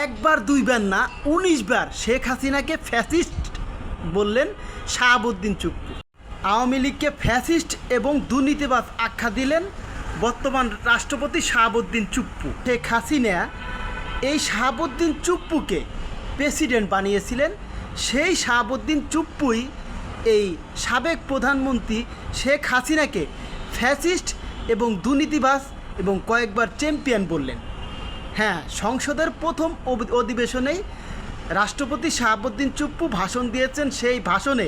একবার দুইবার না ১৯ বার শেখ হাসিনাকে ফ্যাসিস্ট বললেন শাহাবুদ্দিন চুপ্পু। আওয়ামী লীগকে ফ্যাসিস্ট এবং দুর্নীতিবাজ আখ্যা দিলেন বর্তমান রাষ্ট্রপতি শাহাবুদ্দিন চুপ্পু। শেখ হাসিনা এই শাহাবুদ্দিন চুপ্পুকে প্রেসিডেন্ট বানিয়েছিলেন। সেই শাহাবুদ্দিন চুপ্পুই এই সাবেক প্রধানমন্ত্রী শেখ হাসিনাকে ফ্যাসিস্ট এবং দুর্নীতিবাজ এবং কয়েকবার চ্যাম্পিয়ন বললেন। হ্যাঁ, সংসদের প্রথম অধিবেশনেই রাষ্ট্রপতি শাহাবুদ্দিন চুপ্পু ভাষণ দিয়েছেন। সেই ভাষণে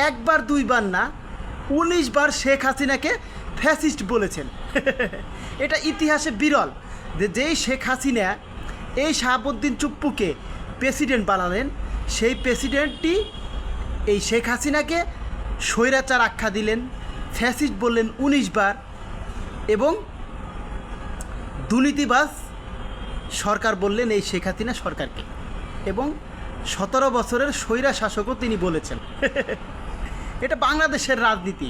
একবার দুইবার না ১৯ বার শেখ হাসিনাকে ফ্যাসিস্ট বলেছেন। এটা ইতিহাসে বিরল যে যেই শেখ হাসিনা এই শাহাবুদ্দিন চুপ্পুকে প্রেসিডেন্ট বানালেন, সেই প্রেসিডেন্টটি এই শেখ হাসিনাকে স্বৈরাচার আখ্যা দিলেন, ফ্যাসিস্ট বললেন ১৯ বার এবং দুর্নীতিবাজ সরকার বললেন এই শেখ হাসিনা সরকারকে, এবং ১৭ বছরের স্বৈরা শাসকও তিনি বলেছেন। এটা বাংলাদেশের রাজনীতি।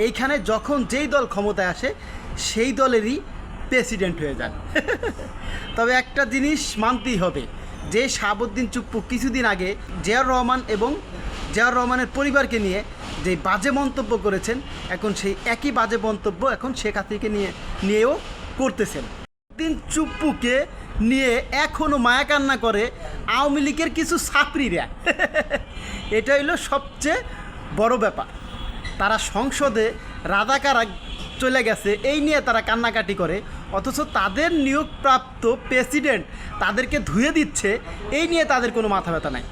এইখানে যখন যেই দল ক্ষমতায় আসে সেই দলেরই প্রেসিডেন্ট হয়ে যান। তবে একটা জিনিস মানতেই হবে যে শাহাবুদ্দিন চুপ্পু কিছুদিন আগে জিয়াউর রহমান এবং জিয়াউর রহমানের পরিবারকে নিয়ে যে বাজে মন্তব্য করেছেন, এখন সেই একই বাজে মন্তব্য এখন শেখ হাসিনাকে নিয়েও করতেছেন। দিন চুপ্পুকে নিয়ে এখনও মায়া কান্না করে আওয়ামী লীগের কিছু ছাত্রীরা। এটা হলো সবচেয়ে বড় ব্যাপার। তারা সংসদে রাজাকারা চলে গেছে এই নিয়ে তারা কান্নাকাটি করে, অথচ তাদের নিয়োগপ্রাপ্ত প্রেসিডেন্ট তাদেরকে ধুয়ে দিচ্ছে এই নিয়ে তাদের কোনো মাথা ব্যথা নাই।